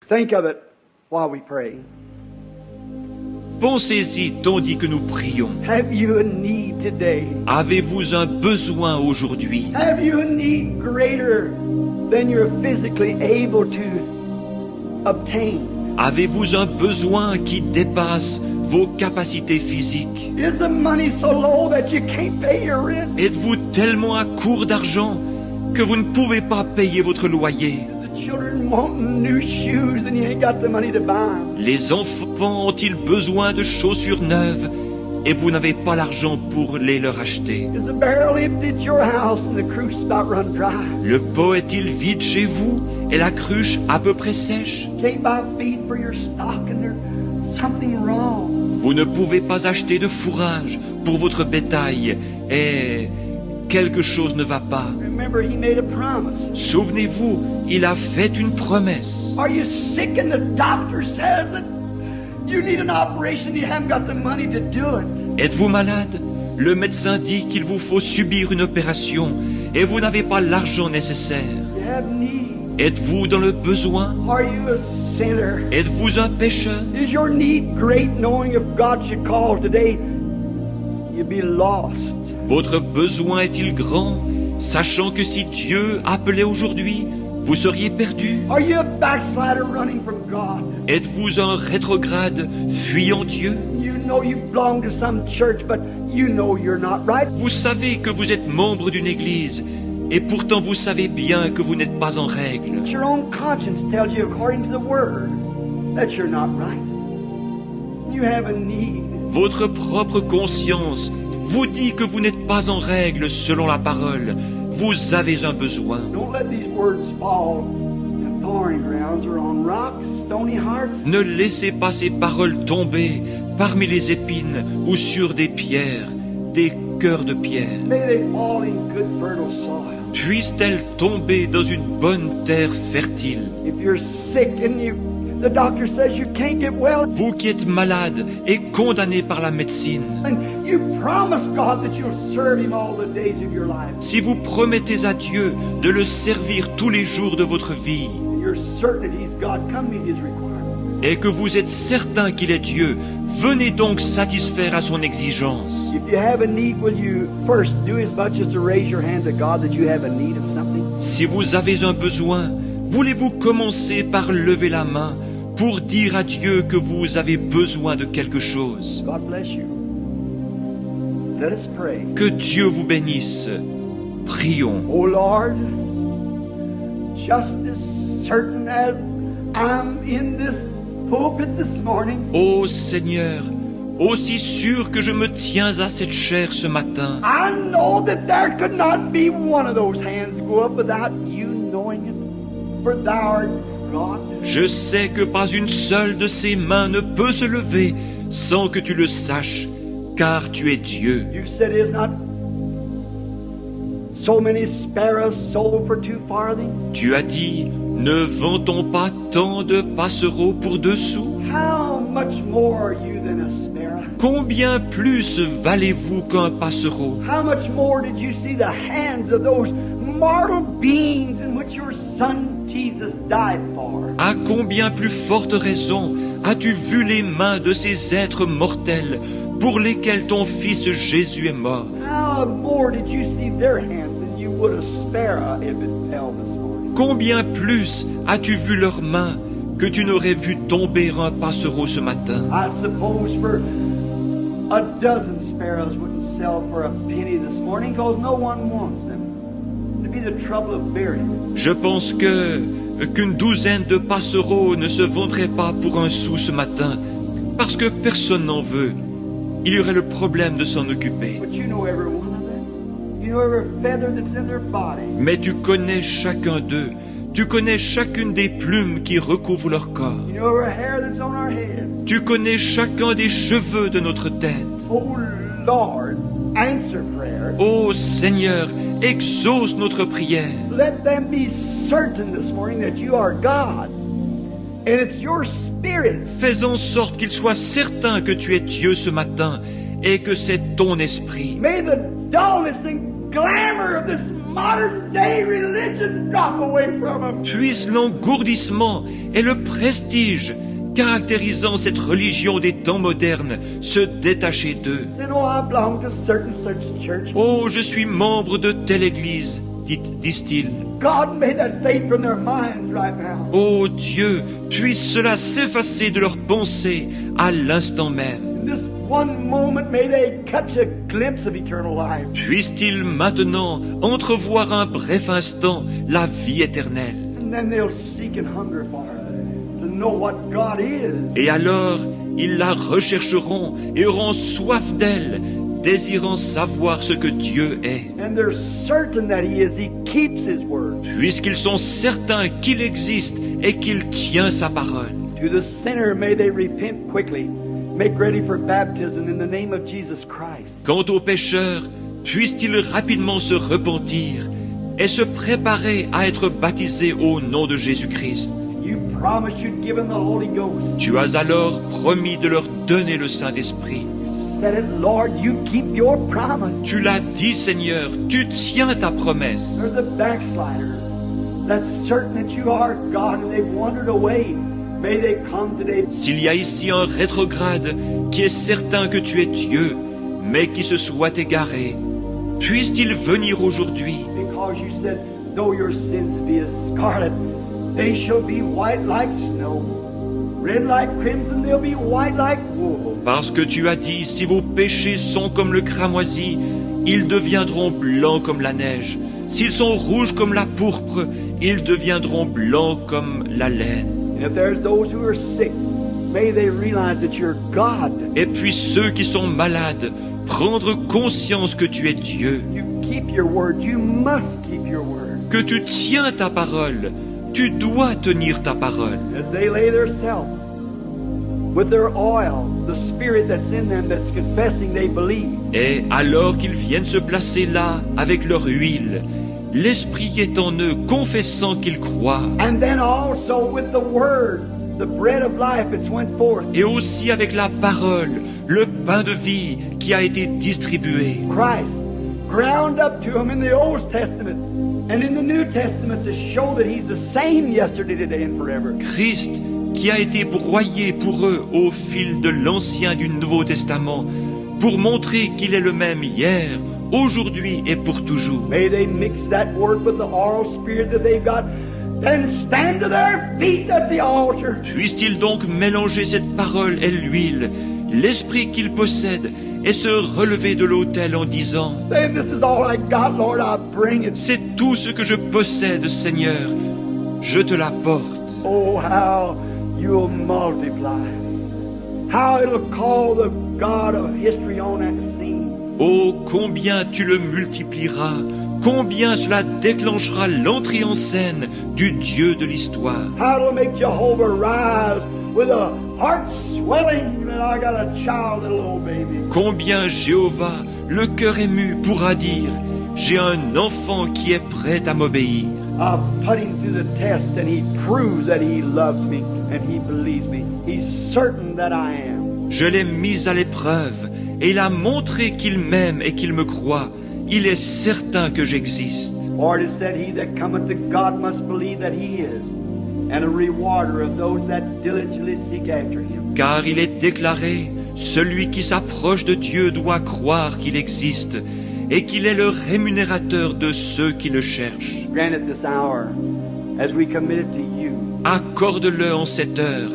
Think of it while we pray. Pensez-y tandis que nous prions. Have you a need today? Avez-vous un besoin aujourd'hui? Have you a need greater than you're physically able to obtain? Avez-vous un besoin qui dépasse vos capacités physiques? Is the money so low that you can't pay your rent? Êtes-vous tellement à court d'argent que vous ne pouvez pas payer votre loyer? The children wanting new shoes and you ain't got the money to buy them. Les enfants ont-ils besoin de chaussures neuves et vous n'avez pas l'argent pour les leur acheter? Is the barrel empty at your house and the cruise about run dry? Le pot est-il vide chez vous et la cruche à peu près sèche? Can't buy feed for your stock and there's something wrong. Vous ne pouvez pas acheter de fourrage pour votre bétail et quelque chose ne va pas. Remember, he made a promise. Souvenez-vous, il a fait une promesse. Are you sick and the doctor says that you need an operation, you haven't got the money to do it? Êtes-vous malade? Le médecin dit qu'il vous faut subir une opération et vous n'avez pas l'argent nécessaire. You have need. Êtes-vous dans le besoin? Are you a sinner? Êtes-vous un pécheur? Is your need great knowing if God should call today, you'd be lost? Votre besoin est-il grand, sachant que si Dieu appelait aujourd'hui, vous seriez perdu? Are you a backslider running from God? Êtes-vous un rétrograde fuyant Dieu? You know you belong to some church, but you know you're not right. Vous savez que vous êtes membre d'une église, et pourtant vous savez bien que vous n'êtes pas en règle. Your own conscience tells you according to the Word that you're not right. You have a need. Votre propre conscience vous dit que vous n'êtes pas en règle selon la parole. Vous avez un besoin. Don't let these words fall to thorny grounds or on rocks, stony hearts. Ne laissez pas ces paroles tomber parmi les épines ou sur des pierres, des cœurs de pierre. May they fall in good fertile soil. Puissent-elles tomber dans une bonne terre fertile? If you're sick and the doctor says you can't get well, Vous qui êtes malade et condamné par la médecine, and you promise God that you'll serve Him all the days of your life, si vous promettez à Dieu de le servir tous les jours de votre vie, and you're certain that He's God, come meet His requirements. et que vous êtes certain qu'il est Dieu, venez donc satisfaire à son exigence. If you have a need, will you first do as much as to raise your hand to God that you have a need of something? Si vous avez un besoin, voulez-vous commencer par lever la main pour dire à Dieu que vous avez besoin de quelque chose? God bless you. Let us pray. Que Dieu vous bénisse. Prions. Oh Lord, just as certain as I'm in this pulpit this morning, Ô Seigneur, aussi sûr que je me tiens à cette chair ce matin, I know that there could not be one of those hands go up without you knowing it, for thou art God. je sais que pas une seule de ces mains ne peut se lever sans que tu le saches, car tu es Dieu. You said, is not so many sparrows sold for 2 farthings? Tu as dit, ne vend-on pas tant de passereaux pour 2 sous? How much more are you than a sparrow? Combien plus valez-vous qu'un passereau? How much more did you see the hands of those mortal beings in which your Son Jesus died for? À combien plus forte raison as-tu vu les mains de ces êtres mortels pour lesquels ton Fils Jésus est mort? How more did you see their hands than you would a sparrow if it fell this morning? Combien plus as-tu vu leurs mains que tu n'aurais vu tomber un passereau ce matin? I suppose for a dozen sparrows wouldn't sell for a penny this morning because no one wants them. It'd be the trouble of burying. Je pense qu'une douzaine de passereaux ne se vendraient pas pour 1 sou ce matin, parce que personne n'en veut. Il y aurait le problème de s'en occuper. But you know every one of them. You know every feather that's in their body. Mais tu connais chacun d'eux. Tu connais chacune des plumes qui recouvrent leur corps. You know every hair that's on our head. Tu connais chacun des cheveux de notre tête. Oh Lord, answer prayer. Ô Seigneur, exauce notre prière. Let them be certain this morning that you are God. And it's your Spirit. Fais en sorte qu'ils soient certains que tu es Dieu ce matin et que c'est ton esprit. May the dullness and glamour of this modern day religion drop away from them. Puisse l'engourdissement et le prestige caractérisant cette religion des temps modernes se détacher d'eux. Say, no, I belong to certain such church. Oh, je suis membre de telle église, disent-ils. God, may that fade from their minds right now. Oh Dieu, puisse cela s'effacer de leurs pensées à l'instant même. In this one moment, may they catch a glimpse of eternal life. Puisse-t-il maintenant entrevoir un bref instant la vie éternelle. And then they'll seek and hunger for it, to know what God is. Et alors, ils la rechercheront et auront soif d'elle, désirant savoir ce que Dieu est. And they're certain that He is. He keeps His word. Puisqu'ils sont certains qu'il existe et qu'il tient sa parole. To the sinner, may they repent quickly. Make ready for baptism in the name of Jesus Christ. Quant aux pécheurs, puissent-ils rapidement se repentir et se préparer à être baptisés au nom de Jésus-Christ. You promised you'd give them the Holy Ghost. Tu as alors promis de leur donner le Saint-Esprit. Said it, Lord, you keep your promise. Tu l'as dit, Seigneur, tu tiens ta promesse. There's a backslider that's certain that you are God and they've wandered away. May they come today. S'il y a ici un rétrograde qui est certain que tu es Dieu, mais qui se soit égaré, puisse-t-il venir aujourd'hui, Because you said, though your sins be as scarlet, they shall be white like snow. Red like crimson, they'll be white like wool. parce que tu as dit, si vos péchés sont comme le cramoisi, ils deviendront blancs comme la neige. S'ils sont rouges comme la pourpre, ils deviendront blancs comme la laine. And if there's those who are sick, may they realize that you're God. Et puis ceux qui sont malades, prendre conscience que tu es Dieu, You keep your word. You must keep your word. que tu tiens ta parole, tu dois tenir ta parole. As they lay their self with their oil, the spirit that's in them that's confessing they believe. Et alors qu'ils viennent se placer là avec leur huile, l'Esprit est en eux, confessant qu'ils croient. And then also with the word, the bread of life that's went forth. Et aussi avec la parole, le pain de vie qui a été distribué. Christ ground up to them in the Old Testament and in the New Testament to show that He's the same yesterday, today, and forever. Christ qui a été broyé pour eux au fil de l'Ancien et du Nouveau Testament, pour montrer qu'il est le même hier, aujourd'hui et pour toujours. May they mix that word with the oral spirit that they've got, then stand to their feet at the altar. Puisse-t-il donc mélanger cette parole et l'huile, l'esprit qu'ils possèdent, et se relever de l'autel en disant, Say, this is all I got, Lord, I bring it. c'est tout ce que je possède, Seigneur, je te l'apporte. Oh, how you'll multiply. How it'll call the God of history on that scene. Oh, combien tu le multiplieras, combien cela déclenchera l'entrée en scène du Dieu de l'histoire. How it'll make Jehovah rise with a heart swelling that I got a child, a little baby. Combien Jéhovah, le cœur ému, pourra dire, j'ai un enfant qui est prêt à m'obéir. I've put him through the test and he proves that he loves me and he believes me. He's certain that I am. Je l'ai mis à l'épreuve, et il a montré qu'il m'aime et qu'il me croit. Il est certain que j'existe. For it is said, he that cometh to God must believe that he is, and a rewarder of those that diligently seek after him. Car il est déclaré, celui qui s'approche de Dieu doit croire qu'il existe, et qu'il est le rémunérateur de ceux qui le cherchent. Grant it this hour as we commit it to you. Accorde-le en cette heure,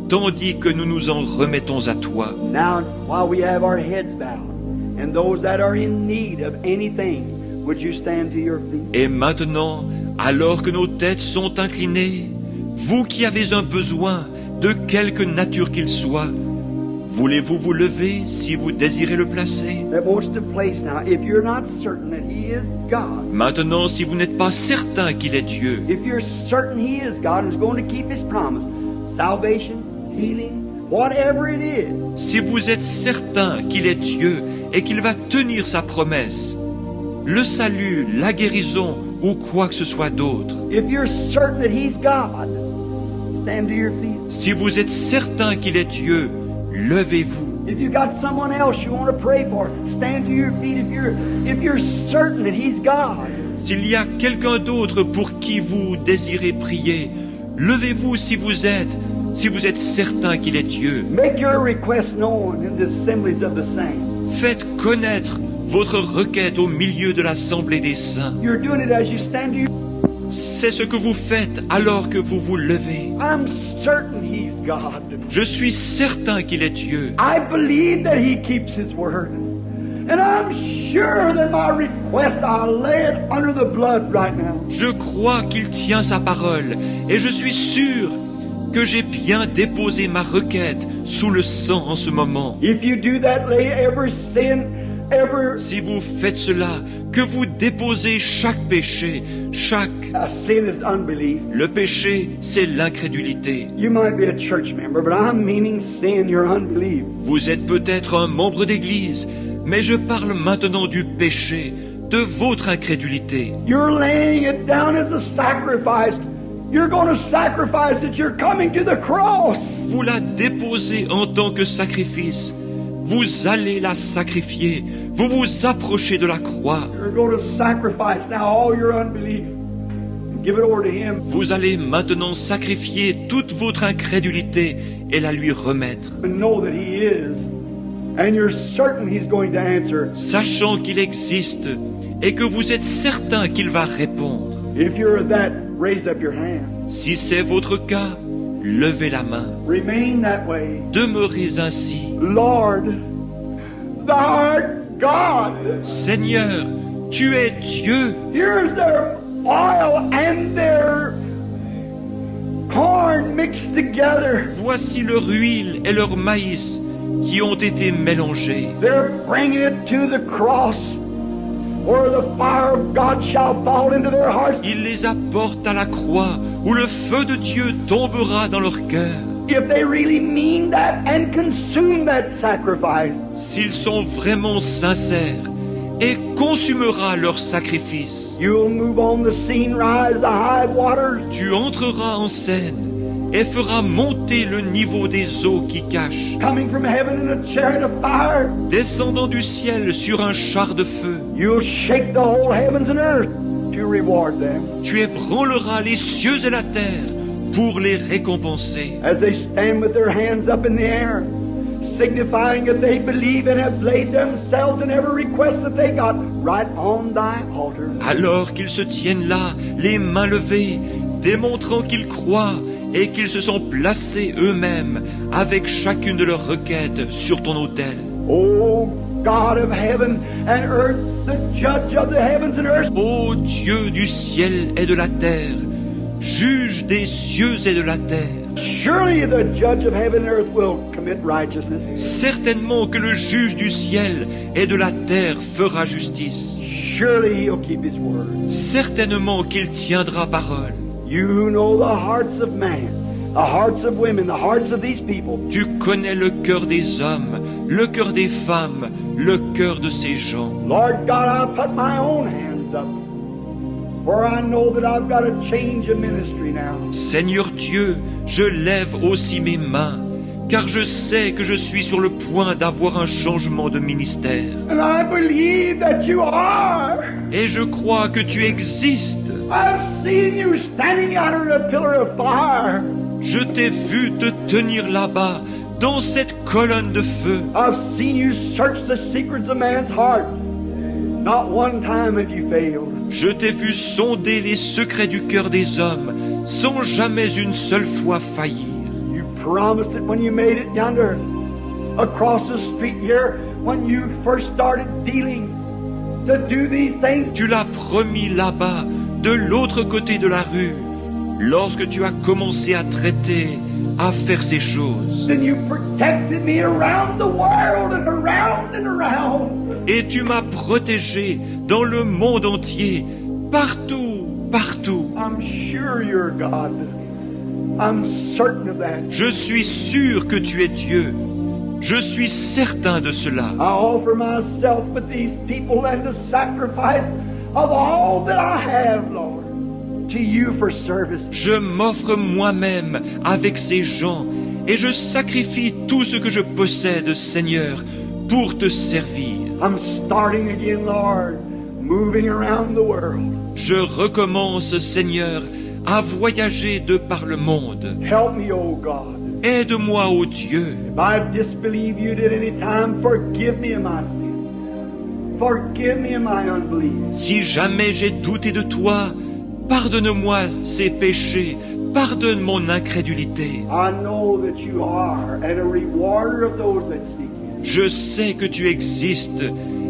tandis que nous nous en remettons à toi. Now, while we have our heads bowed, and those that are in need of anything, would you stand to your feet? Et maintenant, alors que nos têtes sont inclinées, vous qui avez un besoin, de quelque nature qu'il soit, voulez-vous vous lever si vous désirez le placer? That wants to place now. If you're not certain that He is God, Maintenant, si vous n'êtes pas certain qu'il est Dieu, if you're certain He is God and is going to keep His promise, salvation, healing, whatever it is, si vous êtes certain qu'il est Dieu et qu'il va tenir sa promesse, le salut, la guérison ou quoi que ce soit d'autre, if you're certain that He's God, stand to your feet. si vous êtes certain qu'il est Dieu, levez-vous. If you got someone else you want to pray for, stand to your feet. If you're certain that He's God. S'il y a quelqu'un d'autre pour qui vous désirez prier, levez-vous si vous êtes certain qu'il est Dieu. Make your request known in the assemblies of the saints. Faites connaître votre requête au milieu de l'assemblée des saints. You're doing it as you stand to your... C'est ce que vous faites alors que vous vous levez. I'm certain He's God. Je suis certain qu'il est Dieu. I believe that He keeps His word. And I'm sure that my request, I'll lay it under the blood right now. Je crois qu'il tient sa parole et je suis sûr que j'ai bien déposé ma requête sous le sang en ce moment. If you do that, lay every sin, every... Si vous faites cela, que vous déposez chaque péché, A sin is unbelief. Le péché, c'est l'incrédulité. You might be a church member, but I'm meaning sin, your unbelief. Vous êtes peut-être un membre d'église, mais je parle maintenant du péché, de votre incrédulité. You're laying it down as a sacrifice. You're going to sacrifice it. You're coming to the cross. Vous la déposez en tant que sacrifice. Vous allez la sacrifier. Vous vous approchez de la croix. You're going to sacrifice now all your unbelief. Give it over to Him. Vous allez maintenant sacrifier toute votre incrédulité et la lui remettre. And know that He is. And you're certain He's going to answer. Sachant qu'il existe et que vous êtes certain qu'il va répondre. If you're that, raise up your hand. Si c'est votre cas, levez la main. Remain that way. Demeurez ainsi. Lord, Thou art God. Seigneur, tu es Dieu. Here's their oil and their corn mixed together. Voici leur huile et leur maïs qui ont été mélangés. They're bringing it to the cross, where the fire of God shall fall into their hearts. Ils les apportent à la croix, où le feu de Dieu tombera dans leur cœur. If they really mean that and consume that sacrifice, S'ils sont vraiment sincères, et consumera leur sacrifice. you'll move on the scene, rise the high waters. Tu entreras en scène et feras monter le niveau des eaux qui cachent, Coming from heaven in a chariot of fire, descendant du ciel sur un char de feu. you'll shake the whole heavens and earth to reward them. Tu ébranleras les cieux et la terre pour les récompenser. As they stand with their hands up in the air, signifying that they believe and have laid themselves in every request that they got right on thy altar. Alors qu'ils se tiennent là, les mains levées, démontrant qu'ils croient et qu'ils se sont placés eux-mêmes avec chacune de leurs requêtes sur ton autel. O God of heaven and earth, the judge of the heavens and earth, Ô Dieu du ciel et de la terre, juge des cieux et de la terre, surely the judge of heaven and earth will commit righteousness. certainement que le juge du ciel et de la terre fera justice. Surely He'll keep His word. Certainement qu'il tiendra parole. You know the hearts of man, the hearts of women, the hearts of these people. Tu connais le cœur des hommes, le cœur des femmes, le cœur de ces gens. Lord God, I put my own hands up, for I know that I've got to change a ministry now. Seigneur Dieu, je lève aussi mes mains, car je sais que je suis sur le point d'avoir un changement de ministère. And I believe that you are. Et je crois que tu existes. I've seen you standing under a pillar of fire. Je t'ai vu te tenir là-bas, dans cette colonne de feu. I've seen you search the secrets of man's heart. Not one time have you failed. Je t'ai vu sonder les secrets du cœur des hommes, sans jamais une seule fois faillir. You promised it when you made it yonder, across the street here, when you first started dealing, to do these things. Tu l'as promis là-bas, de l'autre côté de la rue, lorsque tu as commencé à traiter, à faire ces choses. And you protected me around the world and around and around. Et tu m'as protégé dans le monde entier, partout, partout. I'm sure you're God. I'm certain of that. Je suis sûr que tu es Dieu. Je suis certain de cela. I offer myself with these people and the sacrifice of all that I have, Lord, to you for service. Je m'offre moi-même avec ces gens et je sacrifie tout ce que je possède, Seigneur, pour te servir. I'm starting again, Lord, moving around the world. Je recommence, Seigneur, à voyager de par le monde. Help me, O God. Aide-moi, ô Dieu. If I've disbelieved you at any time, forgive me of my sin. Forgive me of my unbelief. Si jamais j'ai douté de toi, pardonne-moi ces péchés, pardonne mon incrédulité. I know that you are and a rewarder of those that seek you. Je sais que tu existes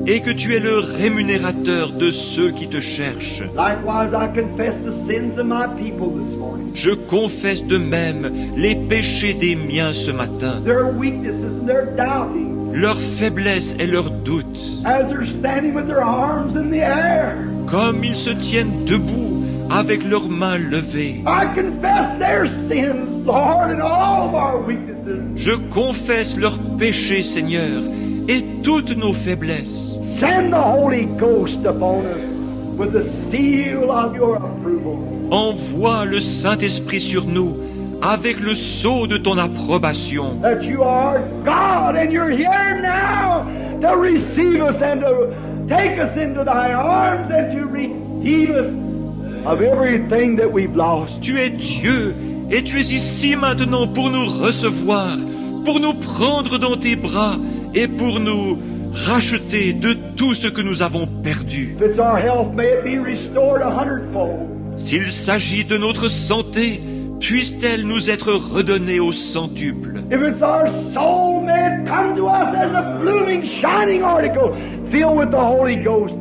et que tu es le rémunérateur de ceux qui te cherchent. Likewise, I confess the sins of my people this morning. Je confesse de même les péchés des miens ce matin, Their weaknesses and their doubting leur faiblesse et leurs doutes, as they're standing with their arms in the air. comme ils se tiennent debout avec leurs mains levées. I confess their sins, Lord, and all of our weaknesses. Je confesse leurs péchés, Seigneur, et toutes nos faiblesses. Send the Holy Ghost upon us with the seal of your approval. Envoie le Saint-Esprit sur nous avec le sceau de ton approbation. That you are God and you're here now to receive us and to take us into thy arms and to redeem us of everything that we've lost. Tu es Dieu et tu es ici maintenant pour nous recevoir, pour nous prendre dans tes bras et pour nous racheter de tout ce que nous avons perdu. If it's our health, may it be restored 100-fold. S'il s'agit de notre santé, puisse-t-elle nous être redonnée au centuple. If it's our soul, may it come to us as a blooming, shining article filled with the Holy Ghost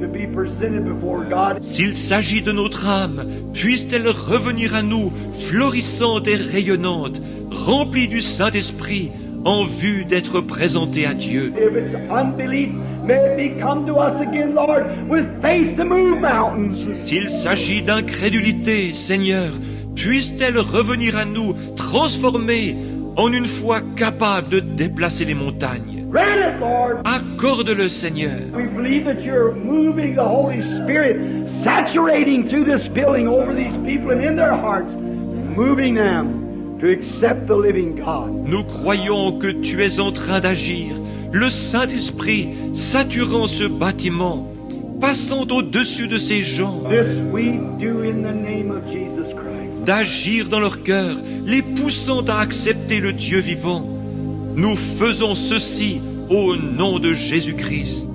to be presented before God. S'il s'agit de notre âme, puisse-t-elle revenir à nous florissante et rayonnante, remplie du Saint-Esprit, en vue d'être présentée à Dieu. If it's unbelief, may it come to us again, Lord, with faith to move mountains. S'il s'agit d'incrédulité, Seigneur, puisse-t-elle revenir à nous transformée en une foi capable de déplacer les montagnes. Grant it, Lord. Accorde-le, Seigneur. We believe that you're moving the Holy Spirit, saturating through this building over these people and in their hearts, moving them to accept the living God. Nous croyons que tu es en train d'agir, le Saint-Esprit saturant ce bâtiment, passant au-dessus de ces gens, This we do in the name of Jesus Christ. d'agir dans leur cœur, les poussant à accepter le Dieu vivant. Nous faisons ceci au nom de Jésus-Christ.